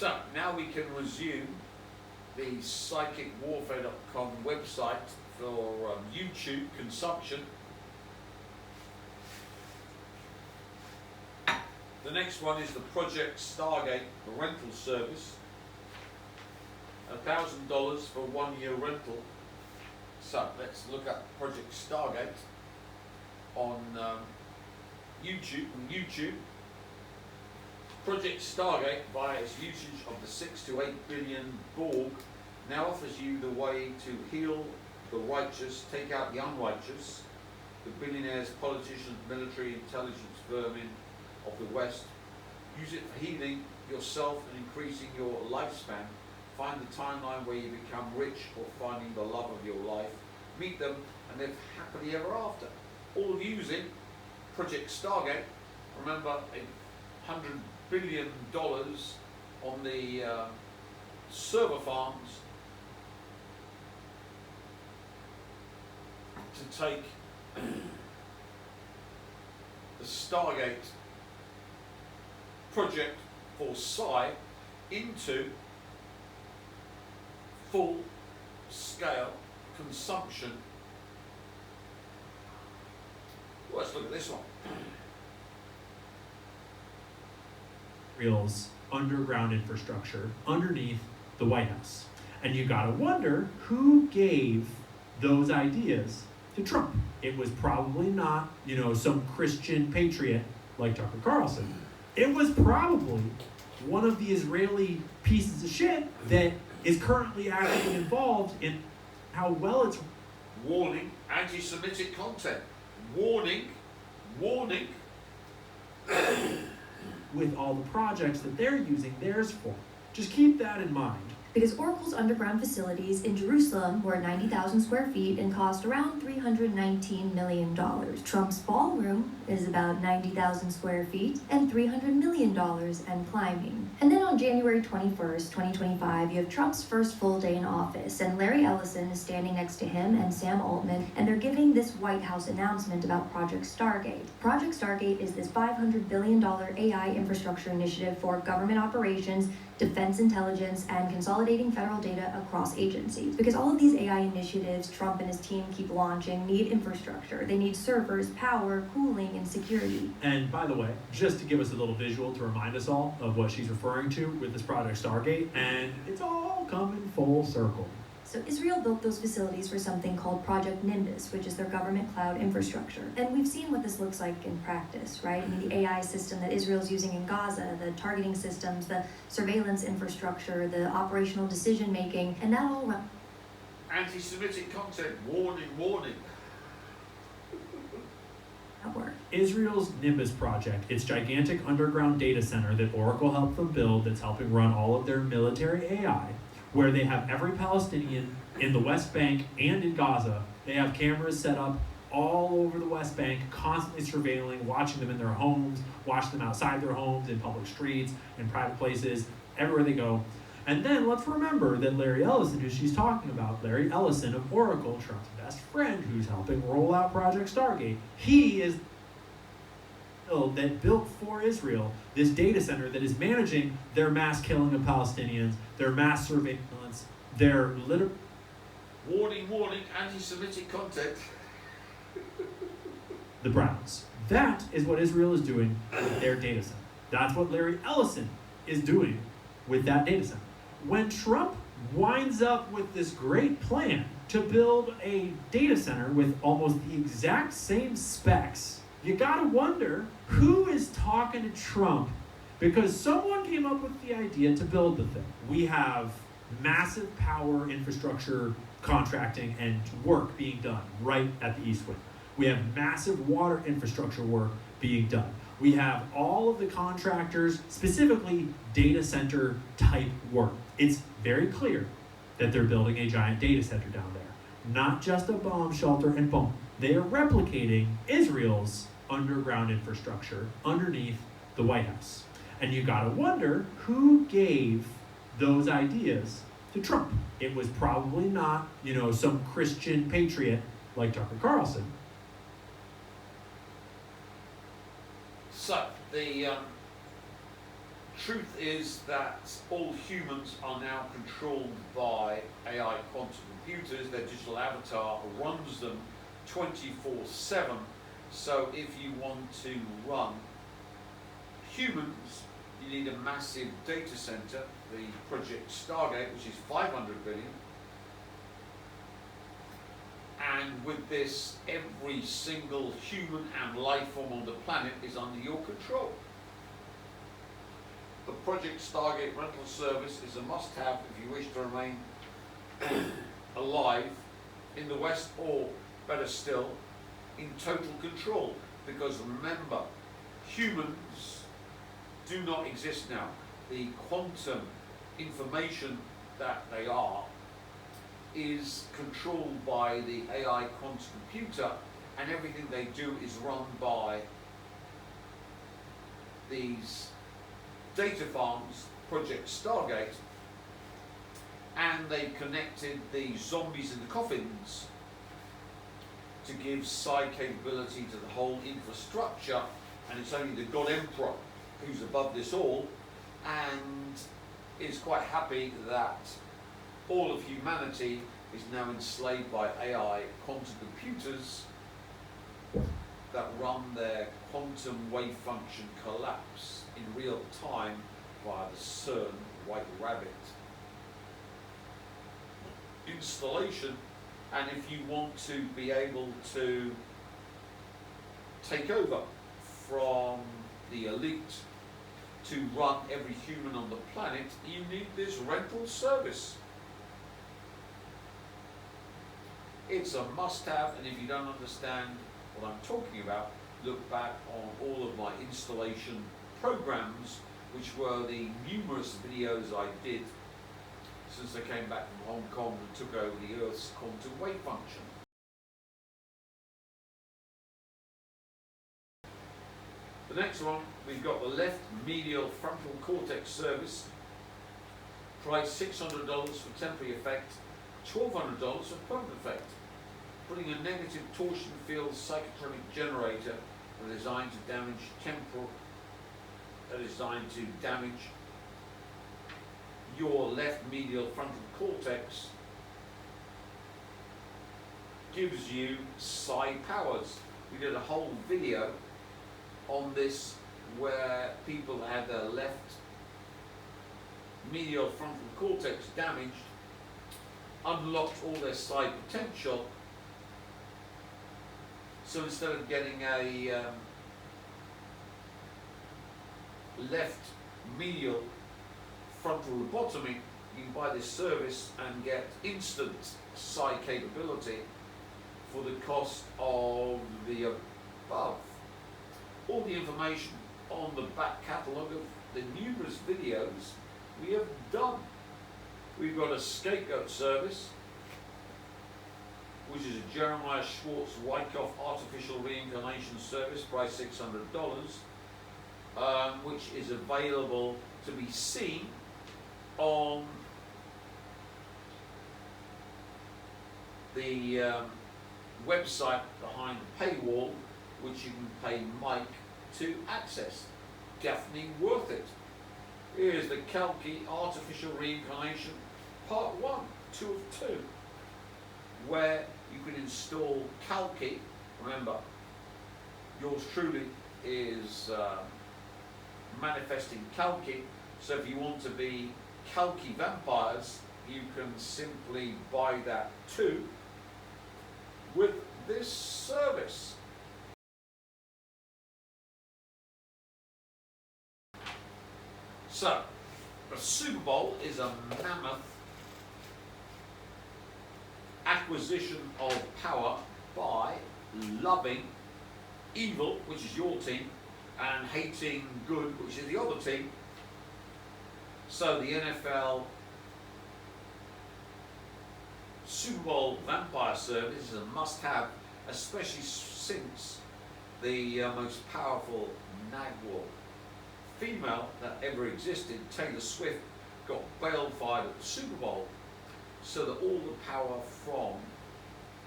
So now we can resume the psychicwarfare.com website for YouTube consumption. The next one is the Project-Stargate-Rental-Service. $1,000 for 1 year rental. So let's look at Project Stargate on YouTube. Project Stargate, via its usage of the 6 to 8 billion Borg, now offers you the way to heal the righteous, take out the unrighteous, the billionaires, politicians, military, intelligence vermin of the West. Use it for healing yourself and increasing your lifespan. Find the timeline where you become rich or finding the love of your life. Meet them and live happily ever after. All using Project Stargate. Remember, $100 billion on the server farms to take the Stargate project for Psi into full-scale consumption. Well, let's look at this one. Israel's underground infrastructure underneath the White House. And you gotta wonder who gave those ideas to Trump. It was probably not, some Christian patriot like Tucker Carlson. It was probably one of the Israeli pieces of shit that is currently actively involved in how well it's... Warning, anti-Semitic content. Warning. With all the projects that they're using theirs for. Just keep that in mind. Because Oracle's underground facilities in Jerusalem were 90,000 square feet and cost around $319 million. Trump's ballroom is about 90,000 square feet and $300 million and climbing. And then on January 21st, 2025, you have Trump's first full day in office, and Larry Ellison is standing next to him and Sam Altman, and they're giving this White House announcement about Project Stargate. Project Stargate is this $500 billion AI infrastructure initiative for government operations, defense intelligence, and consolidating federal data across agencies. Because all of these AI initiatives Trump and his team keep launching need infrastructure. They need servers, power, cooling, and security. And by the way, just to give us a little visual to remind us all of what she's referring to with this Project Stargate, and it's all coming full circle. So Israel built those facilities for something called Project Nimbus, which is their government cloud infrastructure. And we've seen what this looks like in practice, right? I mean, the AI system that Israel's using in Gaza, the targeting systems, the surveillance infrastructure, the operational decision-making, and that all... Anti-Semitic content. Warning. Israel's Nimbus project, its gigantic underground data center that Oracle helped them build that's helping run all of their military AI, where they have every Palestinian in the West Bank and in Gaza. They have cameras set up all over the West Bank, constantly surveilling, watching them in their homes, watching them outside their homes, in public streets, in private places, everywhere they go. And then let's remember that Larry Ellison, who she's talking about, Larry Ellison of Oracle, Trump's best friend, who's helping roll out Project Stargate, he is that built for Israel this data center that is managing their mass killing of Palestinians, their mass surveillance, their Warning, anti-Semitic content. The Browns. That is what Israel is doing with their data center. That's what Larry Ellison is doing with that data center. When Trump winds up with this great plan to build a data center with almost the exact same specs, you gotta wonder who is talking to Trump, because someone came up with the idea to build the thing. We have massive power infrastructure contracting and work being done right at the East Wing. We have massive water infrastructure work being done. We have all of the contractors, specifically data center type work. It's very clear that they're building a giant data center down there. Not just a bomb shelter and boom. They are replicating Israel's underground infrastructure underneath the White House. And you gotta wonder who gave those ideas to Trump. It was probably not, some Christian patriot like Tucker Carlson. So, the Truth is that all humans are now controlled by AI quantum computers. Their digital avatar runs them 24/7. So if you want to run humans, you need a massive data center, the Project Stargate, which is 500 billion. And with this, every single human and life form on the planet is under your control. The Project Stargate Rental Service is a must-have if you wish to remain alive in the West, or better still, in total control. Because remember, humans do not exist now. The quantum information that they are is controlled by the AI quantum computer, and everything they do is run by these data farms, Project Stargate, and they connected the zombies in the coffins to give side capability to the whole infrastructure, and it's only the God Emperor who's above this all, and is quite happy that all of humanity is now enslaved by AI quantum computers that run their quantum wave function collapse in real time via the CERN White Rabbit installation. And if you want to be able to take over from the elite to run every human on the planet, you need this rental service. It's a must-have, and if you don't understand what I'm talking about, look back on all of my installation programs, which were the numerous videos I did since I came back from Hong Kong and took over the Earth's quantum wave function. The next one, we've got the left medial frontal cortex service, price $600 for temporary effect, $1,200 for permanent effect. Putting a negative torsion field psychotronic generator designed to damage your left medial frontal cortex, gives you psi powers. We did a whole video on this where people had their left medial frontal cortex damaged, unlocked all their psi potential. So instead of getting a left medial frontal lobotomy, you can buy this service and get instant psi capability for the cost of the above. All the information on the back catalogue of the numerous videos we have done. We've got a scapegoat service, which is a Jeremiah Schwartz Wyckoff artificial reincarnation service, price $600, which is available to be seen on the website behind the paywall, which you can pay Mike to access. Definitely worth it. Here's the Kalki artificial reincarnation part 1, 2 of 2, where you can install Kalki. Remember, yours truly is manifesting Kalki, so if you want to be Kalki vampires, you can simply buy that too with this service. So, the Super Bowl is a mammoth acquisition of power by loving evil, which is your team, and hating good, which is the other team. So the NFL Super Bowl vampire service is a must-have, especially since the most powerful Nagwal female that ever existed, Taylor Swift, got balefuled at the Super Bowl, so that all the power from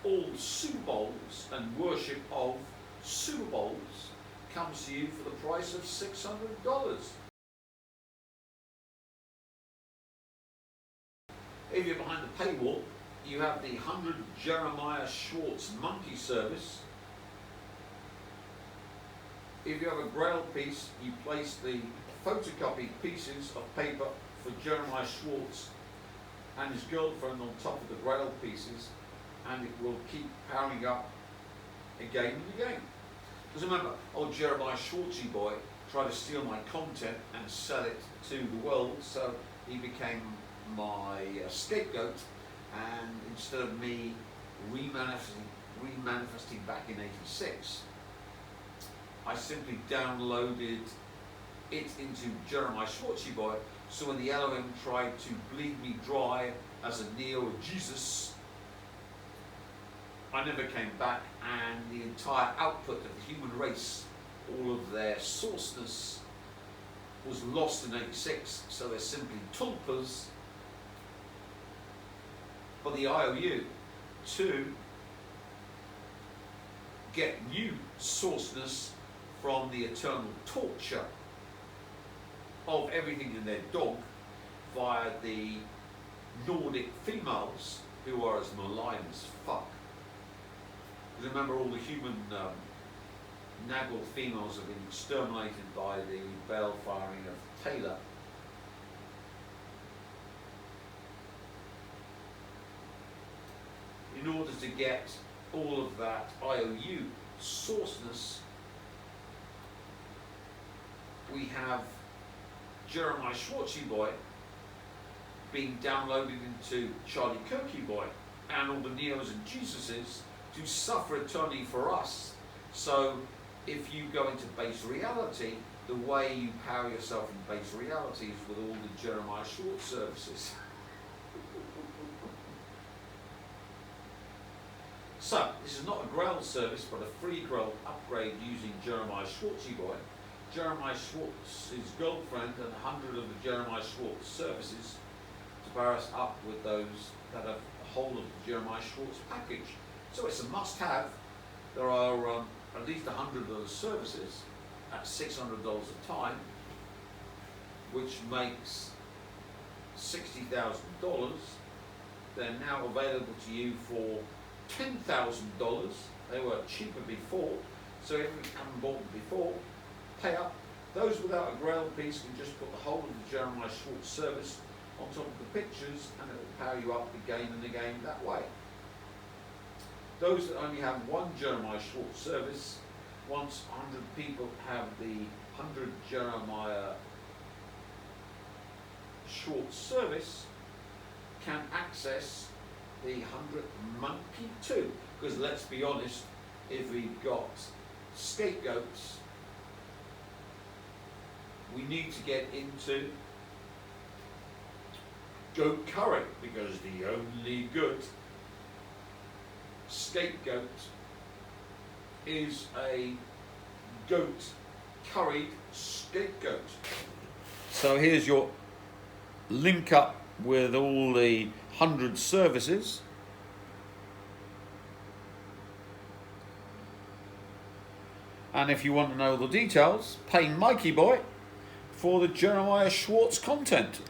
all Super Bowls and worship of Super Bowls comes to you for the price of $600. If you're behind the paywall, you have the 100 Jeremiah Schwartz Monkey Service. If you have a Grail piece, you place the photocopied pieces of paper for Jeremiah Schwartz and his girlfriend on top of the Grail pieces, and it will keep powering up again and again. Because remember, old Jeremiah Schwartzy boy tried to steal my content and sell it to the world, so he became my scapegoat, and instead of me remanifesting back in '86, I simply downloaded it into Jeremiah Schwartzy boy, so when the Elohim tried to bleed me dry as a neo-Jesus, I never came back, and the entire output of the human race, all of their sourceness, was lost in '86, so they're simply tulpas for the IOU to get new sourceness from the eternal torture of everything in their dog via the Nordic females who are as malign as fuck. Because remember, all the human Nagel females have been exterminated by the bale firing of Taylor. In order to get all of that IOU sourceness, we have Jeremiah Schwartzy boy being downloaded into Charlie Kirky boy and all the Neos and Jesuses to suffer eternity for us. So if you go into base reality, the way you power yourself in base reality is with all the Jeremiah Schwartz services. So this is not a Grail service, but a free Grail upgrade using Jeremiah Schwartzy boy. Jeremiah Schwartz's girlfriend and 100 of the Jeremiah Schwartz services to pair us up with those that have the whole of the Jeremiah Schwartz package. So it's a must-have. There are at least 100 of those services at $600 a time, which makes $60,000. They're now available to you for $10,000. They were cheaper before, so if you haven't bought them before, pay up. Those without a Grail piece can just put the whole of the Jeremiah Schwartz service on top of the pictures, and it will power you up again and again that way. Those that only have one Jeremiah Schwartz service, once 100 people have the 100 Jeremiah Schwartz service, can access the 100th monkey too. Because let's be honest, if we've got scapegoats, we need to get into goat curry, because the only good scapegoat is a goat curried scapegoat. So here's your link up with all the 100 services. And if you want to know the details, pay Mikey Boy for the Jeremiah Schwartz content.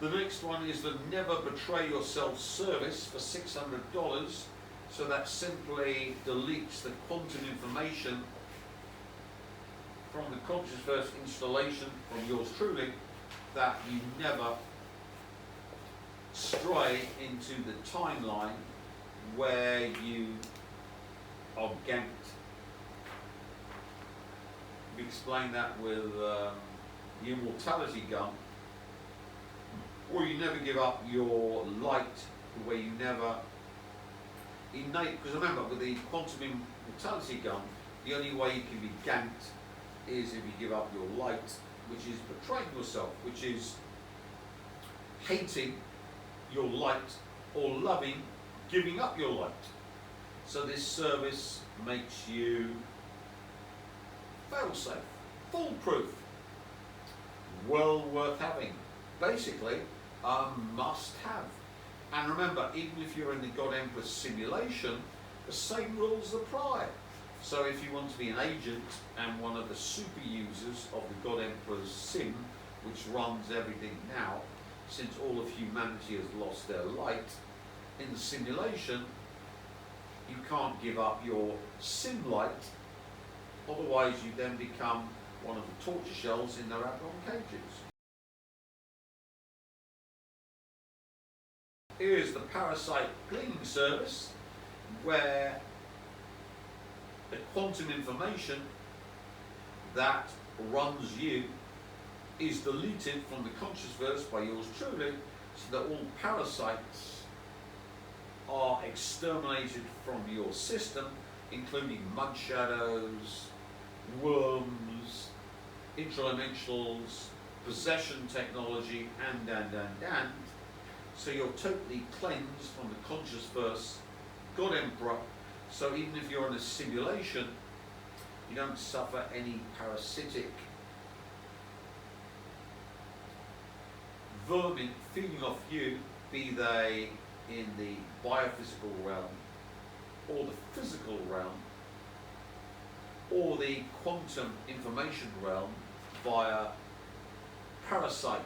The next one is the Never Betray Yourself service for $600. So that simply deletes the quantum information from the Conscious First installation from yours truly, that you never stray into the timeline where you are ganked. We explained that with the immortality gun, or you never give up your light, where you never innate, because remember, with the quantum immortality gun, the only way you can be ganked is if you give up your light, which is betraying yourself, which is hating your light or loving giving up your light. So this service makes you fail-safe, foolproof, well worth having. Basically, a must-have. And remember, even if you're in the God Empress simulation, the same rules apply. So if you want to be an agent and one of the super users of the God Emperor's sim, which runs everything now, since all of humanity has lost their light, in the simulation, you can't give up your sim light, otherwise you then become one of the torture shells in their abdomen cages. Here's the parasite cleaning service, where the quantum information that runs you is deleted from the conscious verse by yours truly, so that all parasites are exterminated from your system, including mud shadows, worms, intradimensionals, possession technology, and. So you're totally cleansed from the conscious verse, God Emperor. So even if you're in a simulation, you don't suffer any parasitic vermin feeding off you, be they in the biophysical realm, or the physical realm, or the quantum information realm via parasite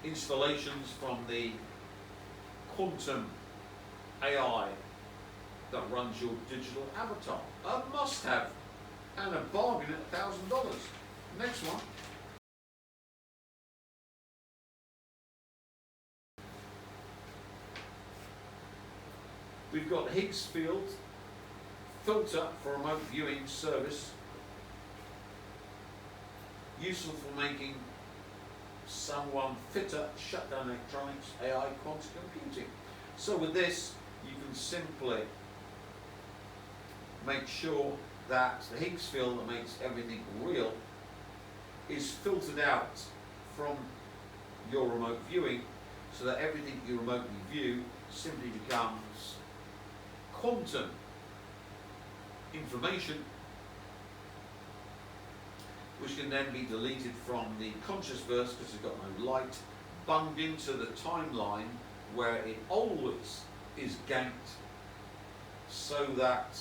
installations from the quantum AI that runs your digital avatar. A must-have and a bargain at $1,000. Next one. We've got Higgs field filter for remote viewing service, useful for making someone fitter, shut down electronics, AI, quantum computing. So with this, you can simply make sure that the Higgs field that makes everything real is filtered out from your remote viewing, so that everything you remotely view simply becomes quantum information, which can then be deleted from the conscious verse because it's got no light, bunged into the timeline where it always is ganked, so that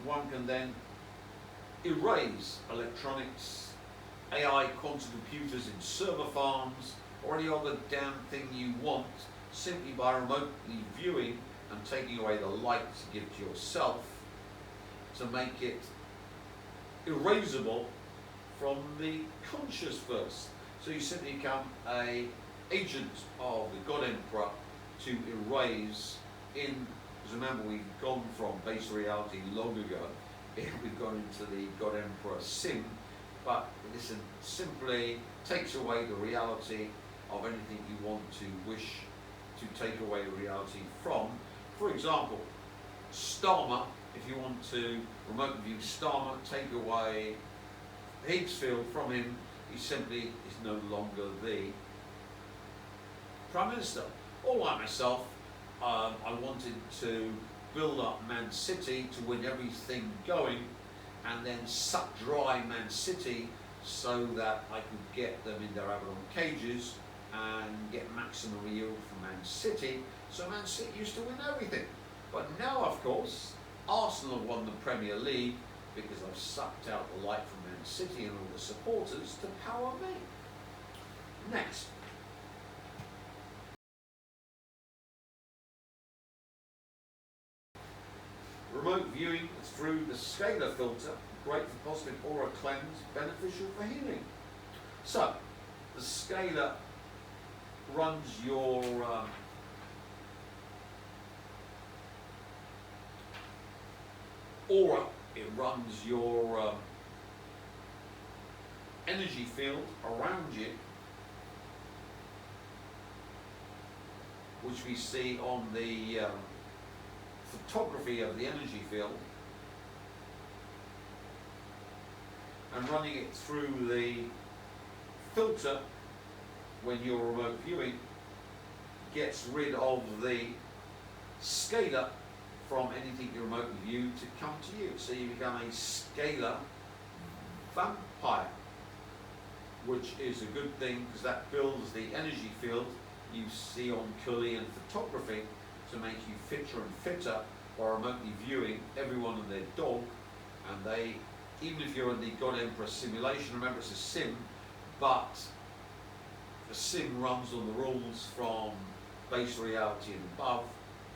one can then erase electronics, AI, quantum computers in server farms, or any other damn thing you want, simply by remotely viewing and taking away the light to give to yourself, to make it erasable from the conscious verse. So you simply become an agent of the God Emperor to erase in, because remember we've gone from base reality long ago, we've gone into the God Emperor sim, but this simply takes away the reality of anything you want to wish to take away reality from. For example, Starmer, if you want to remote view Starmer, take away Higgs field from him, he simply is no longer the Prime Minister. Or like myself, I wanted to build up Man City to win everything going, and then suck dry Man City so that I could get them in their Avalon cages and get maximum yield from Man City. So Man City used to win everything. But now, of course, Arsenal have won the Premier League because I've sucked out the light from Man City and all the supporters to power me. Next. Remote viewing through the scalar filter, great for positive aura cleanse, beneficial for healing. So, the scalar runs your aura, it runs your energy field around you, which we see on the photography of the energy field, and running it through the filter when you're remote viewing gets rid of the scalar from anything you remotely view to come to you. So you become a scalar vampire, which is a good thing because that builds the energy field you see on Cully and photography to make you fitter and fitter by remotely viewing everyone and their dog. And they, even if you're in the God Emperor simulation, remember it's a sim, but the sim runs on the rules from base reality and above,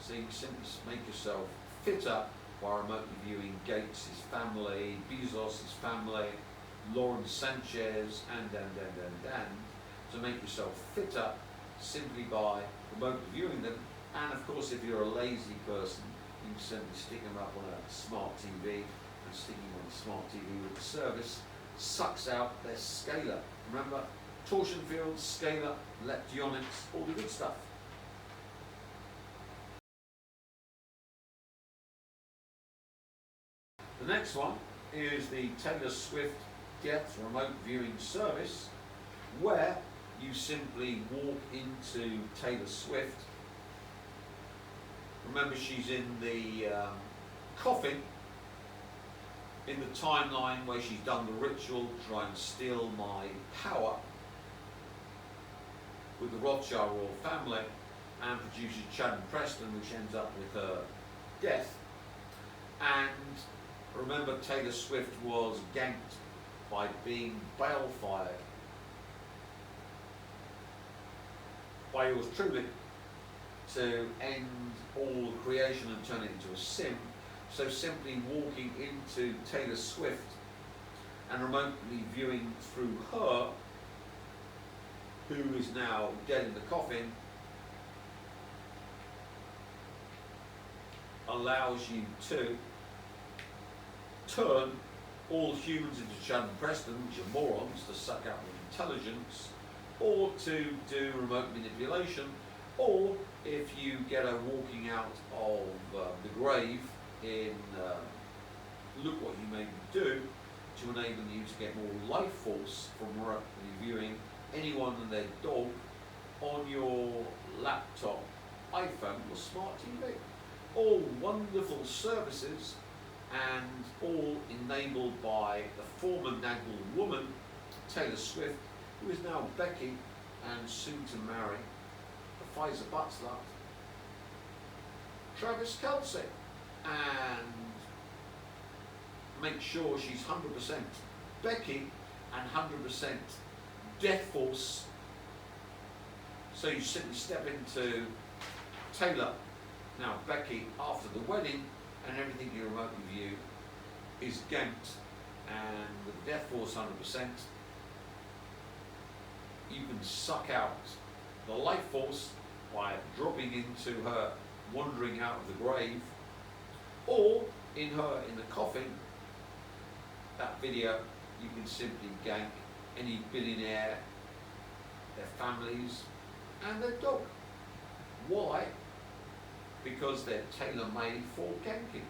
so you simply make yourself fitter by remotely viewing Gates' family, Bezos' family, Lauren Sanchez, and. To make yourself fitter simply by remotely viewing them. And of course, if you're a lazy person, you can simply stick them up on a smart TV, and sticking on a smart TV with the service sucks out their scalar. Remember, torsion fields, scalar, leptionics, all the good stuff. The next one is the Taylor Swift Death Remote Viewing Service, where you simply walk into Taylor Swift. Remember, she's in the coffin in the timeline where she's done the ritual to try and steal my power with the Rothschild royal family, and produces Chad Preston, which ends up with her death. And remember, Taylor Swift was ganked by being balefired by yours truly to end all creation and turn it into a sim. So simply walking into Taylor Swift and remotely viewing through her, who is now dead in the coffin, allows you to turn all humans into Chad Preston, which are morons, to suck out their intelligence, or to do remote manipulation, or if you get her walking out of the grave in Look What You Made Me Do, to enable you to get more life force from remotely viewing anyone and their dog on your laptop, iPhone or smart TV. All wonderful services, and all enabled by the former Nagel woman, Taylor Swift, who is now Becky and soon to marry the Pfizer butler, Travis Kelce, and make sure she's 100% Becky and 100% Death Force. So you simply step into Taylor, now Becky, after the wedding, and everything you remotely view is ganked, and with Death Force 100%, you can suck out the life force by dropping into her wandering out of the grave, or in her in the coffin. That video, you can simply gank any billionaire, their families, and their dog. Why? Because they're tailor-made for ganking.